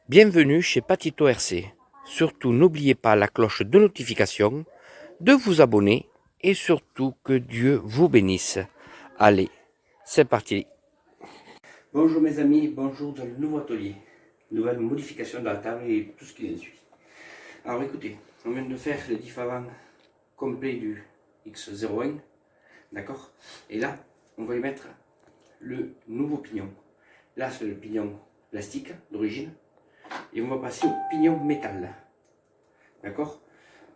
Bienvenue chez Patito RC. Surtout n'oubliez pas la cloche de notification, de vous abonner et surtout que Dieu vous bénisse. Allez, c'est parti. Bonjour mes amis, bonjour dans le nouveau atelier. Nouvelle modification de la table et tout ce qui en suit. Alors écoutez, on vient de faire le diff avant complet du X01, d'accord? Et là, on va y mettre le nouveau pignon. Là, c'est le pignon plastique d'origine. Et on va passer au pignon métal. D'accord?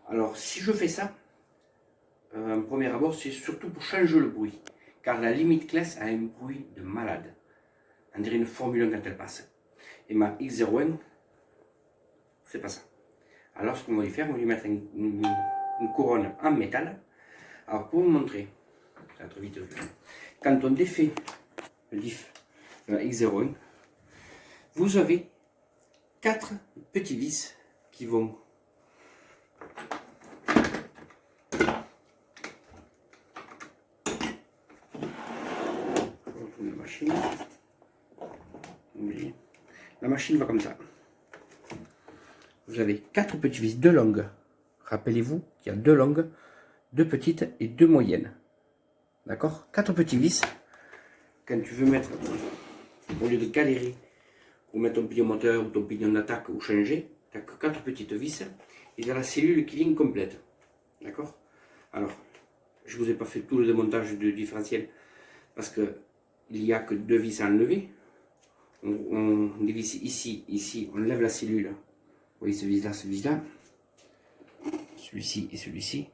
Alors, si je fais ça, en premier abord, c'est surtout pour changer le bruit. Car la limite classe a un bruit de malade. On dirait une Formule 1 quand elle passe. Et ma X01, c'est pas ça. Alors, ce qu'on va y faire, on va lui mettre une couronne en métal. Alors, pour vous montrer, ça va être vite vu. Quand on défait le diff de la X01, vous avez 4 petits vis qui vont la machine. La machine va comme ça. Vous avez 4 petits vis, 2 longues. Rappelez-vous qu'il y a 2 longues, 2 petites et 2 moyennes. D'accord? 4 petits vis. Quand tu veux mettre, au lieu de galérer pour mettre ton pignon moteur ou ton pignon d'attaque ou changer, tu n'as que 4 petites vis et il y a la cellule qui ligne complète. D'accord? Alors, je ne vous ai pas fait tout le démontage du différentiel parce qu'il n'y a que 2 vis à enlever. On dévisse ici, ici, on lève la cellule. Vous voyez ce vis-là, celui-ci et celui-ci.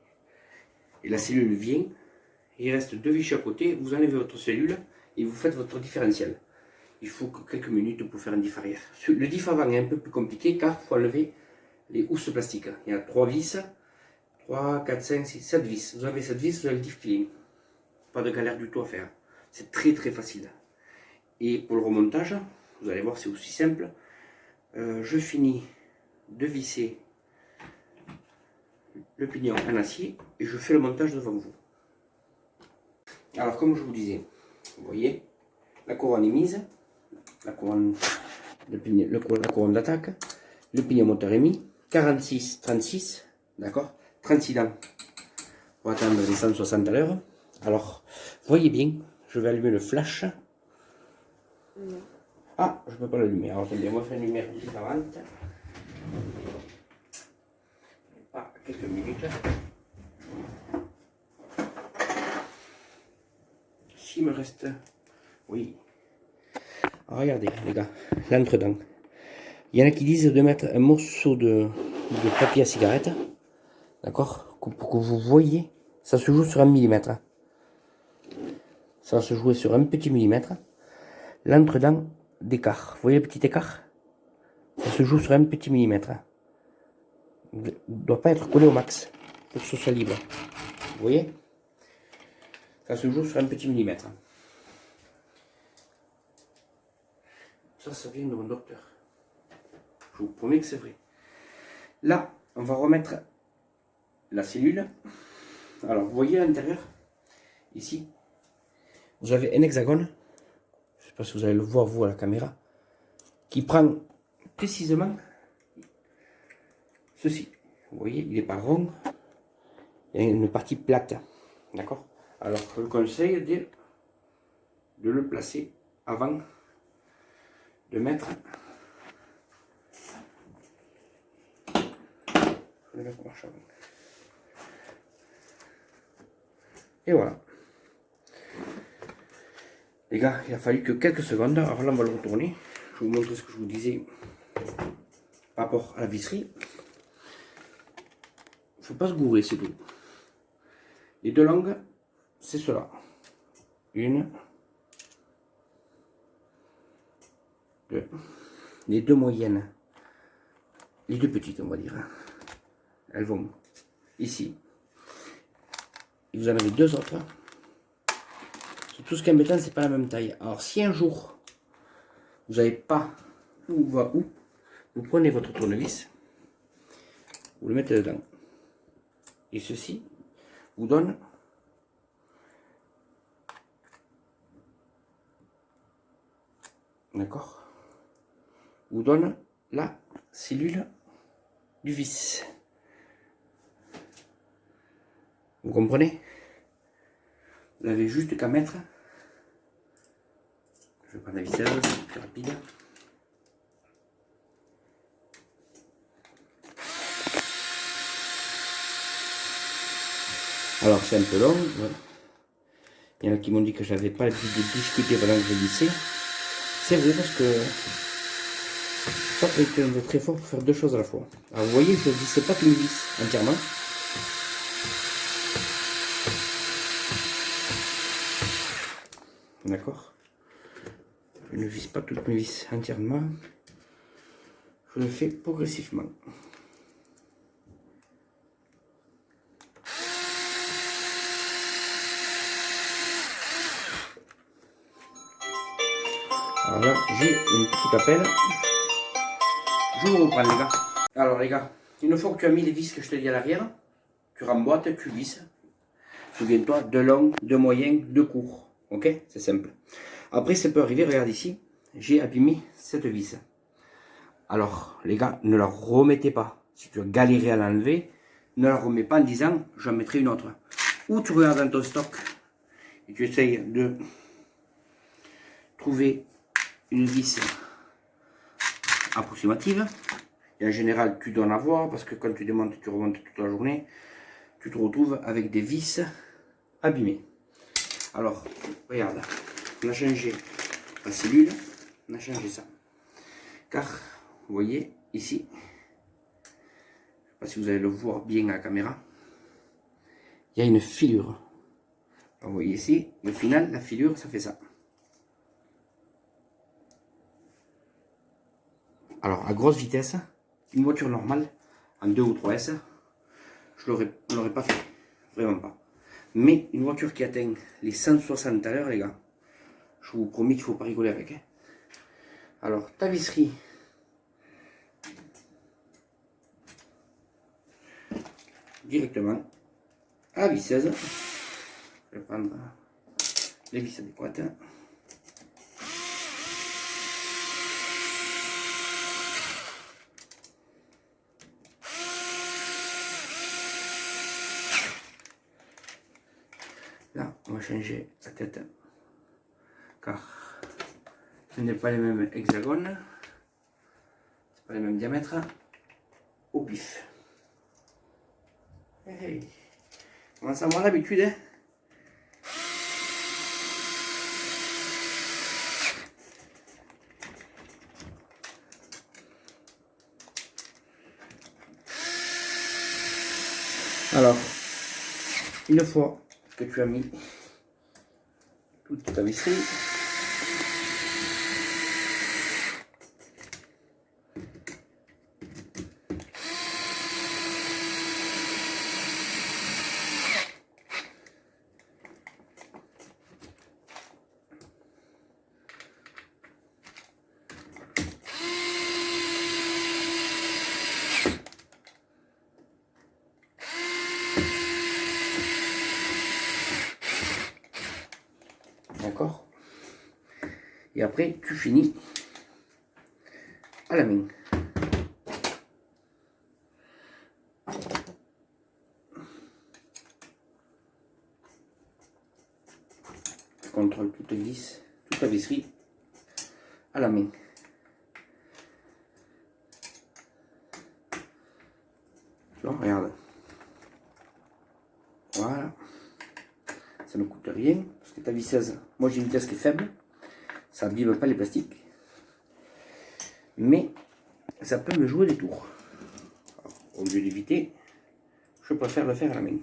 Et la cellule vient, il reste 2 vis à côté, vous enlevez votre cellule et vous faites votre différentiel. Il faut que quelques minutes pour faire un diff arrière. Le diff avant est un peu plus compliqué car il faut enlever les housses plastiques. Il y a 3 vis, 3, 4, 5, 6, 7 vis. Vous avez 7 vis, vous avez le diff clean. Pas de galère du tout à faire. C'est très très facile. Et pour le remontage, vous allez voir, c'est aussi simple. Je finis de visser le pignon en acier et je fais le montage devant vous. Alors comme je vous disais, vous voyez, la couronne est mise, la couronne d'attaque, le pignon moteur est mis, 46, 36, d'accord, 36 dents pour atteindre les 160 à l'heure. Alors, voyez bien, je vais allumer le flash. Ah, je ne peux pas l'allumer. Alors attendez, on va faire une lumière différente. Ah, quelques minutes. S'il me reste... Oui. Alors, regardez, les gars, l'entre-dent. Il y en a qui disent de mettre un morceau de papier à cigarette. D'accord? Pour que vous voyez, ça se joue sur 1 millimètre. Ça va se jouer sur un petit millimètre. L'entre-dent d'écart. Vous voyez le petit écart? Ça se joue sur un petit millimètre. Il ne doit pas être collé au max pour que ce soit libre. Vous voyez? Ça se joue sur un petit millimètre. Ça vient de mon docteur. Je vous promets que c'est vrai. Là, on va remettre la cellule. Alors, vous voyez à l'intérieur, ici, vous avez un hexagone. Je ne sais pas si vous allez le voir, vous, à la caméra, qui prend précisément ceci. Vous voyez, il n'est pas rond. Il y a une partie plate. D'accord? Alors, je vous conseille de le placer avant de mettre... Et voilà. Les gars, il a fallu que quelques secondes. Alors là, on va le retourner. Je vais vous montrer ce que je vous disais par rapport à la visserie. Il ne faut pas se gourer, c'est tout. Les 2 longues, c'est cela. 1, 2. Les 2 moyennes. Les 2 petites, on va dire. Elles vont ici. Et vous en avez 2 autres. Tout ce qui est embêtant, c'est pas la même taille. Alors si un jour vous n'avez pas où va où, vous prenez votre tournevis, vous le mettez dedans. Et ceci vous donne d'accord, vous donne la cellule du vis. Vous comprenez? Vous n'avez juste qu'à mettre. Je vais prendre la visseuse, c'est plus rapide. Alors c'est un peu long. Voilà. Il y en a qui m'ont dit que j'avais pas l'habitude de discuter pendant que je vissais. C'est vrai parce que ça peut être très fort pour faire deux choses à la fois. Alors vous voyez, je ne visse pas une vis entièrement. D'accord? Je ne visse pas toutes mes vis entièrement. Je le fais progressivement. Alors là, j'ai une petite appel. Je vous reprends les gars. Alors les gars, une fois que tu as mis les vis que je te dis à l'arrière, tu remboîtes, tu visses. Souviens-toi, de long, de moyen, de court. Ok? C'est simple. Après, ça peut arriver, regarde ici, j'ai abîmé cette vis. Alors, les gars, ne la remettez pas. Si tu as galéré à l'enlever, ne la remets pas en disant, j'en mettrai une autre. Ou tu regardes dans ton stock et tu essayes de trouver une vis approximative. Et en général, tu dois en avoir parce que quand tu démontes, tu remontes toute la journée, tu te retrouves avec des vis abîmées. Alors, regarde, on a changé la cellule, on a changé ça. Car, vous voyez, ici, je ne sais pas si vous allez le voir bien à la caméra, il y a une filure. Alors, vous voyez ici, au final, la filure, ça fait ça. Alors, à grosse vitesse, une voiture normale, en 2 ou 3S, je ne l'aurais pas fait, vraiment pas. Mais une voiture qui atteint les 160 à l'heure, les gars, je vous promets qu'il ne faut pas rigoler avec. Hein. Alors, ta visserie, directement à la visseuse. Je vais prendre les vis adéquates. Là, on va changer la tête car ce n'est pas les mêmes hexagones, c'est pas les mêmes diamètres. Au pif. Hey. On commence à avoir l'habitude. Hein. Alors, une fois que tu as mis toute ta visserie, d'accord? Et après, tu finis à la main. Tu contrôles toute vis, toute la visserie à la main. Tu vois, regarde. Voilà. Ça ne coûte rien parce que ta visseuse, moi j'ai une vitesse qui est faible, ça abîme pas les plastiques, mais ça peut me jouer des tours. Alors, au lieu d'éviter, je préfère le faire à la main.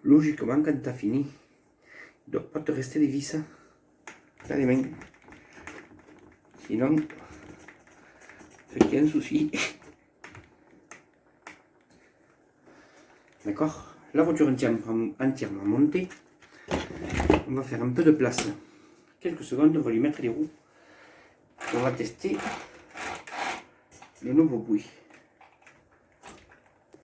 Logiquement, quand tu as fini, il ne doit pas te rester des vis dans les mains. Sinon, c'est qu'il y a un souci. D'accord? La voiture entièrement montée. On va faire un peu de place. Quelques secondes, on va lui mettre les roues. On va tester le nouveau bruit.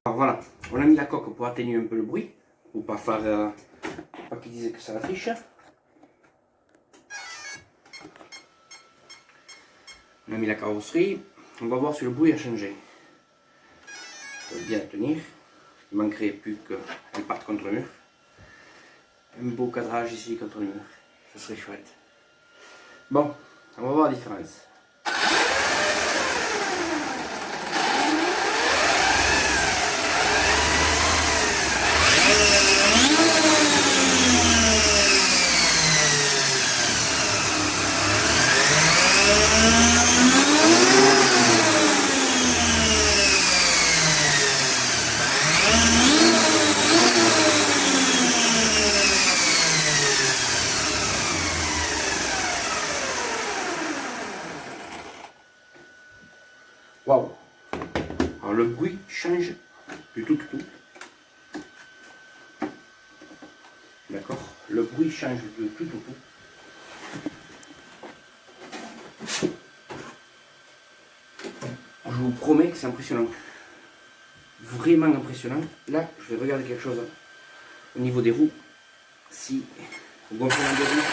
Alors voilà, on a mis la coque pour atténuer un peu le bruit, pour pas faire, pas qu'ils disent que ça la triche. On a mis la carrosserie, on va voir si le bruit a changé. Ça va bien la tenir, il manquerait plus qu'elle parte contre le mur. Un beau cadrage ici contre le mur, ça serait chouette. Bon, on va voir la différence. Waouh! Alors le bruit change du tout. D'accord? Le bruit change de tout. Je vous promets que c'est impressionnant. Vraiment impressionnant. Là, je vais regarder quelque chose au niveau des roues. Si au gonflement des roues.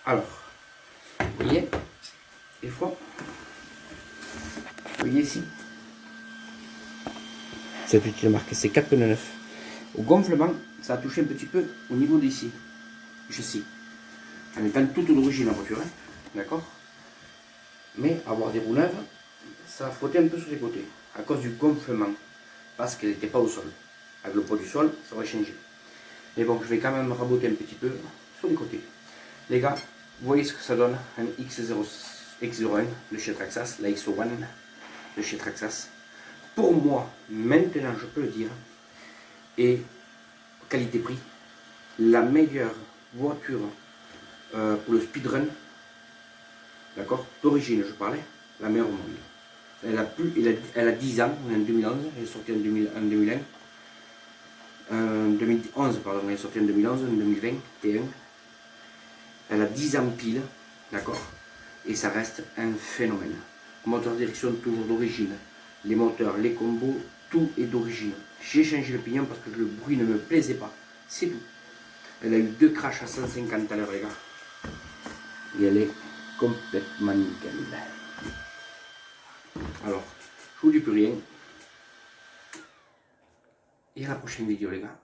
Alors, vous voyez, des fois, vous voyez ici, cette petite marque, c'est 4 pneus neufs. Au gonflement, ça a touché un petit peu au niveau d'ici, châssis. En étant toute d'origine la voiture, hein, d'accord? Mais avoir des roues neuves, ça a frotté un peu sur les côtés, à cause du gonflement, parce qu'elle n'était pas au sol. Avec le poids du sol, ça aurait changé. Mais bon, je vais quand même raboter un petit peu sur les côtés. Les gars, vous voyez ce que ça donne, un X01 de chez Traxxas, la X01 de chez Traxxas. Pour moi, maintenant je peux le dire, et qualité-prix, la meilleure voiture pour le speedrun, d'accord, d'origine je parlais, la meilleure au monde. Elle a 10 ans, on est en 2011, elle est sortie en 2001. 2011, pardon, elle est sortie en 2011, en 2020, T1. Elle a 10 ans pile, d'accord, et ça reste un phénomène. Moteur direction toujours d'origine, les moteurs, les combos, tout est d'origine. J'ai changé le pignon parce que le bruit ne me plaisait pas, c'est tout. Elle a eu 2 crashs à 150 à l'heure, les gars, et elle est complètement nickel. Alors, je vous dis plus rien, et à la prochaine vidéo, les gars.